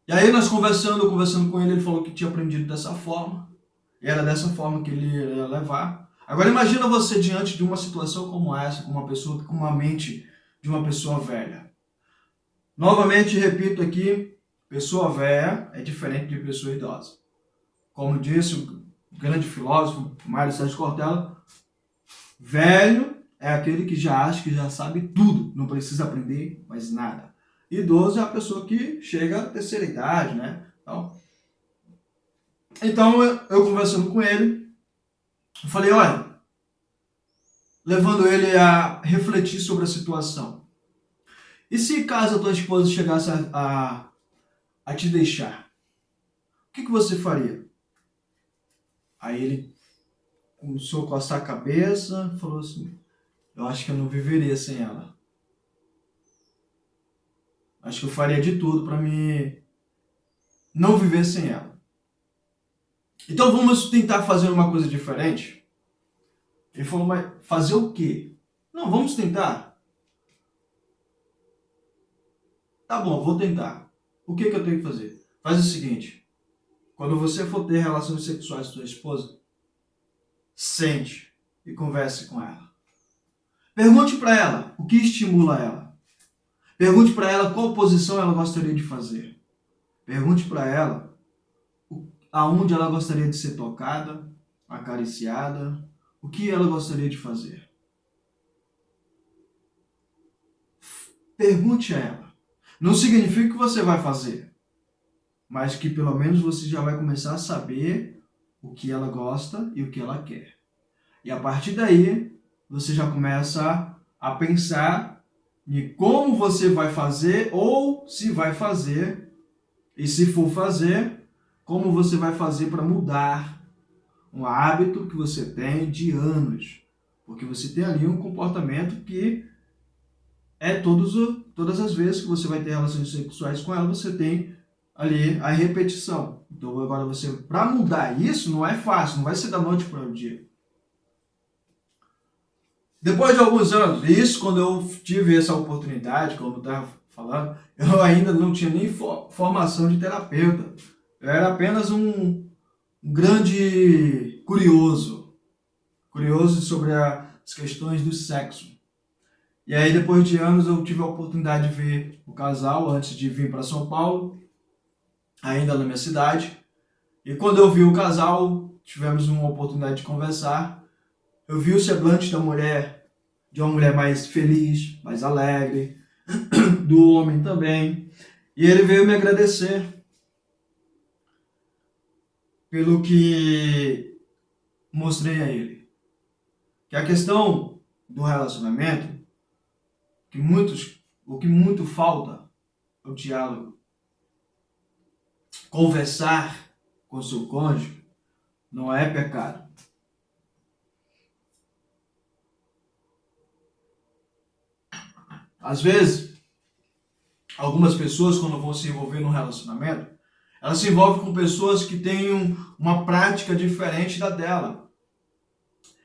Speaker 1: E aí nós conversando com ele falou que tinha aprendido dessa forma, e era dessa forma que ele ia levar. Agora imagina você diante de uma situação como essa, com uma pessoa com uma mente de uma pessoa velha. Novamente repito aqui, pessoa velha é diferente de pessoa idosa. Como disse o grande filósofo Mário Sérgio Cortella, velho é aquele que já acha que já sabe tudo, não precisa aprender mais nada. Idoso é a pessoa que chega à terceira idade, né? Então eu conversando com ele, eu falei, olha, levando ele a refletir sobre a situação. E se caso a tua esposa chegasse a te deixar, o que você faria? Aí ele começou a coçar a cabeça e falou assim, eu acho que eu não viveria sem ela. Acho que eu faria de tudo para me não viver sem ela. Então vamos tentar fazer uma coisa diferente? Ele falou, mas fazer o quê? Não, vamos tentar. Tá bom, vou tentar. O que eu tenho que fazer? Faz o seguinte, quando você for ter relações sexuais com sua esposa, sente e converse com ela. Pergunte para ela o que estimula ela. Pergunte para ela qual posição ela gostaria de fazer. Pergunte para ela aonde ela gostaria de ser tocada, acariciada, o que ela gostaria de fazer. Pergunte a ela. Não significa que você vai fazer, mas que pelo menos você já vai começar a saber o que ela gosta e o que ela quer. E a partir daí, você já começa a pensar em como você vai fazer ou se vai fazer, e se for fazer, como você vai fazer para mudar um hábito que você tem de anos. Porque você tem ali um comportamento que é todas as vezes que você vai ter relações sexuais com ela, você tem ali a repetição. Então agora você, para mudar isso, não é fácil, não vai ser da noite para o dia. Depois de alguns anos, isso quando eu tive essa oportunidade, como eu estava falando, eu ainda não tinha nem formação de terapeuta. Eu era apenas um grande curioso sobre as questões do sexo. E aí, depois de anos, eu tive a oportunidade de ver o casal antes de vir para São Paulo, ainda na minha cidade. E quando eu vi o casal, tivemos uma oportunidade de conversar. Eu vi o semblante da mulher, de uma mulher mais feliz, mais alegre, do homem também. E ele veio me agradecer pelo que mostrei a ele. Que a questão do relacionamento, o que muito falta é o diálogo. Conversar com seu cônjuge não é pecado. Às vezes, algumas pessoas, quando vão se envolver num relacionamento, elas se envolvem com pessoas que têm uma prática diferente da dela.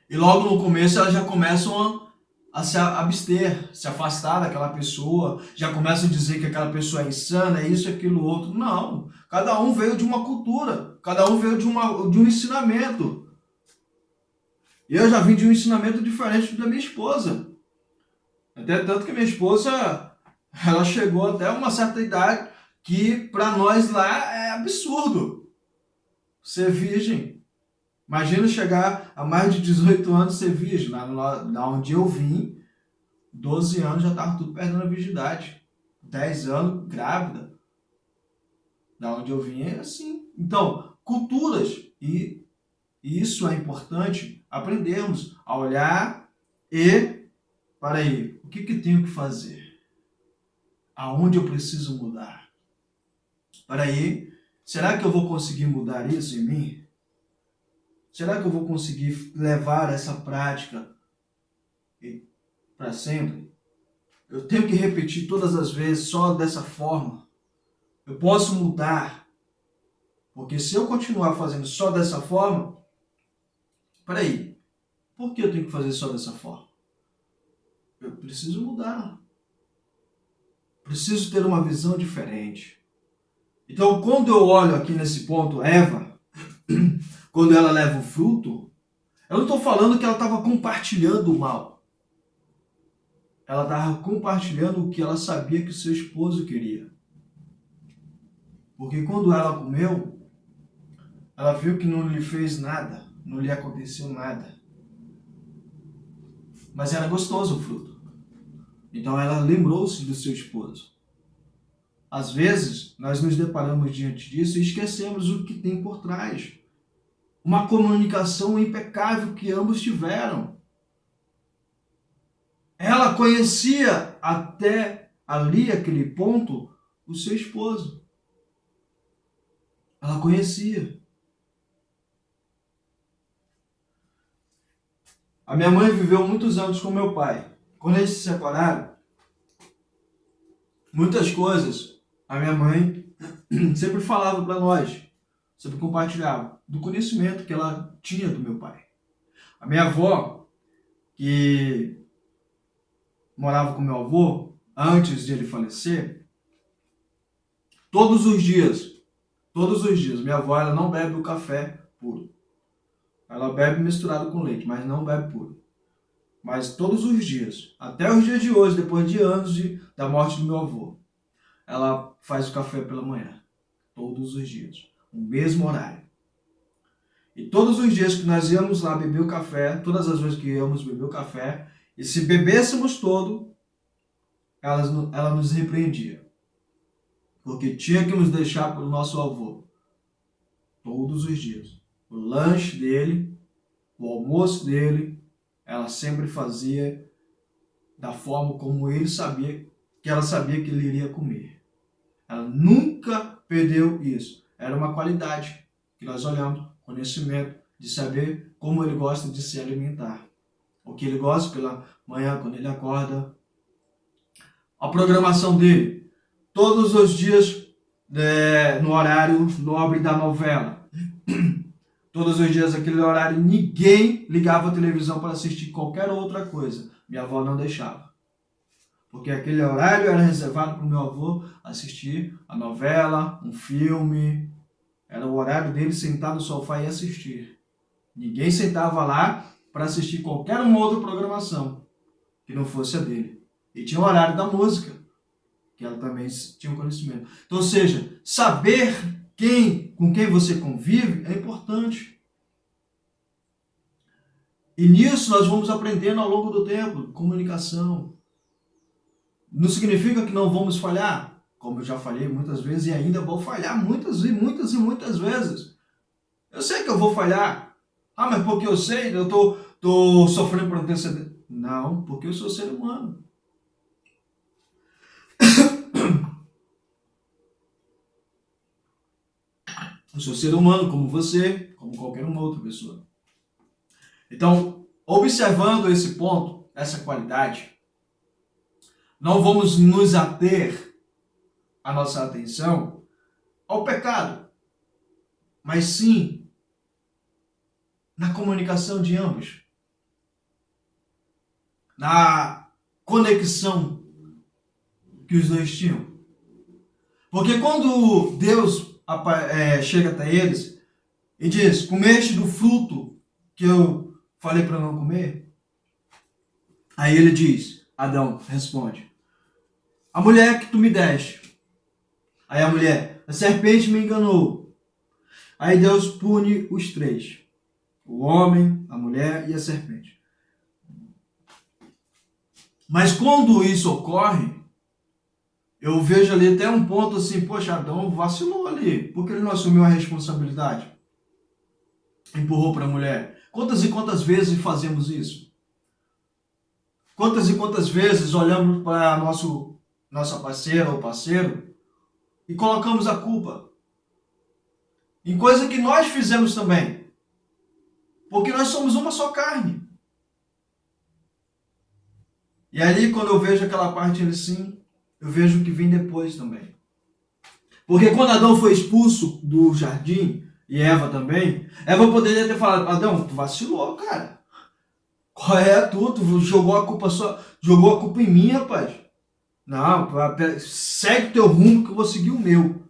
Speaker 1: E logo no começo elas já começam a se abster, se afastar daquela pessoa, já começam a dizer que aquela pessoa é insana, é isso, aquilo, outro. Não, cada um veio de uma cultura, cada um veio de um ensinamento. Eu já vim de um ensinamento diferente da minha esposa. Até tanto que minha esposa, ela chegou até uma certa idade que para nós lá é absurdo ser virgem. Imagina chegar a mais de 18 anos ser virgem. Da onde eu vim, 12 anos já estava tudo perdendo a virgindade. 10 anos grávida. Da onde eu vim é assim. Então, culturas. E isso é importante aprendermos a olhar e, para aí, o que tenho que fazer? Aonde eu preciso mudar? Para aí, será que eu vou conseguir mudar isso em mim? Será que eu vou conseguir levar essa prática para sempre. Eu tenho que repetir todas as vezes só dessa forma. Eu posso mudar. Porque se eu continuar fazendo só dessa forma, peraí, por que eu tenho que fazer só dessa forma? Eu preciso mudar. Preciso ter uma visão diferente. Então, quando eu olho aqui nesse ponto, Eva, quando ela leva o fruto, eu não estou falando que ela estava compartilhando o mal. Ela estava compartilhando o que ela sabia que o seu esposo queria. Porque quando ela comeu, ela viu que não lhe fez nada, não lhe aconteceu nada. Mas era gostoso o fruto. Então ela lembrou-se do seu esposo. Às vezes, nós nos deparamos diante disso e esquecemos o que tem por trás. Uma comunicação impecável que ambos tiveram. Ela conhecia até ali, aquele ponto, o seu esposo. Ela conhecia. A minha mãe viveu muitos anos com meu pai. Quando eles se separaram, muitas coisas a minha mãe sempre falava para nós, sempre compartilhava do conhecimento que ela tinha do meu pai. A minha avó, que morava com meu avô, antes de ele falecer, todos os dias, minha avó ela não bebe o café puro. Ela bebe misturado com leite, mas não bebe puro. Mas todos os dias, até os dias de hoje, depois de anos da morte do meu avô, ela faz o café pela manhã. Todos os dias. O mesmo horário. E todos os dias que nós íamos lá beber o café, todas as vezes que íamos beber o café, e se bebêssemos todo, ela nos repreendia. Porque tinha que nos deixar para o nosso avô. Todos os dias. O lanche dele, o almoço dele, ela sempre fazia da forma como ele sabia, que ela sabia que ele iria comer. Ela nunca perdeu isso. Era uma qualidade que nós olhamos, conhecimento, de saber como ele gosta de se alimentar. O que ele gosta pela manhã, quando ele acorda. A programação dele, todos os dias no horário nobre da novela. Todos os dias aquele horário, ninguém ligava a televisão para assistir qualquer outra coisa. Minha avó não deixava. Porque aquele horário era reservado para o meu avô assistir a novela, um filme. Era o horário dele sentar no sofá e assistir. Ninguém sentava lá para assistir qualquer uma outra programação que não fosse a dele. E tinha o horário da música, que ela também tinha um conhecimento. Então, ou seja, saber com quem você convive é importante. E nisso nós vamos aprendendo ao longo do tempo, comunicação. Não significa que não vamos falhar, como eu já falhei muitas vezes e ainda vou falhar muitas e muitas e muitas vezes. Eu sei que eu vou falhar. Ah, mas porque eu sei, eu tô sofrendo por antecedência. Não, porque eu sou ser humano. Eu sou ser humano como você, como qualquer uma outra pessoa. Então, observando esse ponto, essa qualidade, não vamos nos ater a nossa atenção ao pecado, mas sim na comunicação de ambos, na conexão que os dois tinham. Porque quando Deus chega até eles e diz: comeste do fruto que eu falei para não comer? Aí ele diz, Adão responde: a mulher que tu me deste. Aí a mulher: a serpente me enganou. Aí Deus pune os três: o homem, a mulher e a serpente. Mas quando isso ocorre, eu vejo ali até um ponto assim, poxa, Adão vacilou ali, porque ele não assumiu a responsabilidade. Empurrou para a mulher. Quantas e quantas vezes fazemos isso? Quantas e quantas vezes olhamos para nossa parceira ou parceiro e colocamos a culpa em coisa que nós fizemos também. Porque nós somos uma só carne. E ali, quando eu vejo aquela parte assim, eu vejo o que vem depois também. Porque quando Adão foi expulso do jardim, e Eva também, Eva poderia ter falado: Adão, tu vacilou, cara. Qual é tu jogou a culpa jogou a culpa em mim, rapaz. Não, segue o teu rumo que eu vou seguir o meu.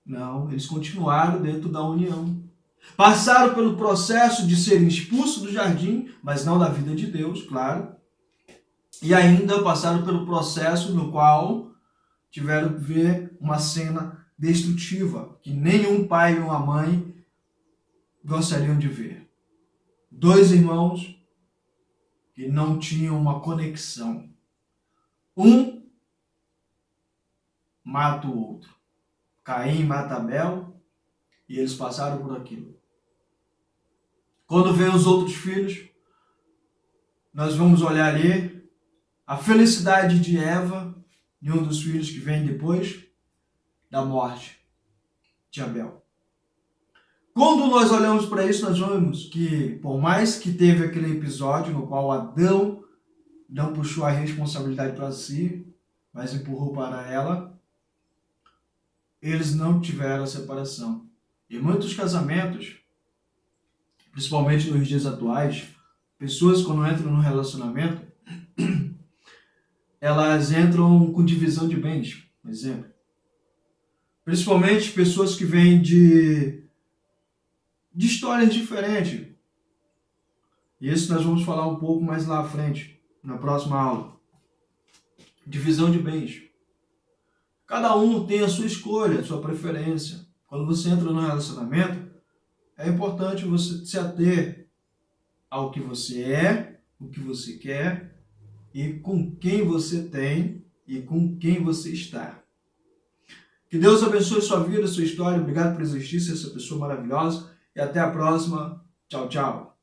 Speaker 1: Não, eles continuaram dentro da união. Passaram pelo processo de serem expulsos do jardim, mas não da vida de Deus, claro. E ainda passaram pelo processo no qual tiveram que ver uma cena destrutiva, que nenhum pai e uma mãe gostariam de ver. Dois irmãos que não tinham uma conexão. Um mata o outro. Caim mata Abel e eles passaram por aquilo. Quando vem os outros filhos, nós vamos olhar ali a felicidade de Eva e um dos filhos que vem depois da morte de Abel. Quando nós olhamos para isso, nós vemos que, por mais que teve aquele episódio no qual Adão não puxou a responsabilidade para si, mas empurrou para ela, eles não tiveram a separação. E muitos casamentos, principalmente nos dias atuais, pessoas quando entram no relacionamento, elas entram com divisão de bens, por exemplo. Principalmente pessoas que vêm de histórias diferentes. E isso nós vamos falar um pouco mais lá à frente, na próxima aula. Divisão de bens. Cada um tem a sua escolha, a sua preferência. Quando você entra no relacionamento, é importante você se ater ao que você é, o que você quer e com quem você tem e com quem você está. Que Deus abençoe sua vida, sua história. Obrigado por existir, ser essa pessoa maravilhosa. E até a próxima. Tchau, tchau.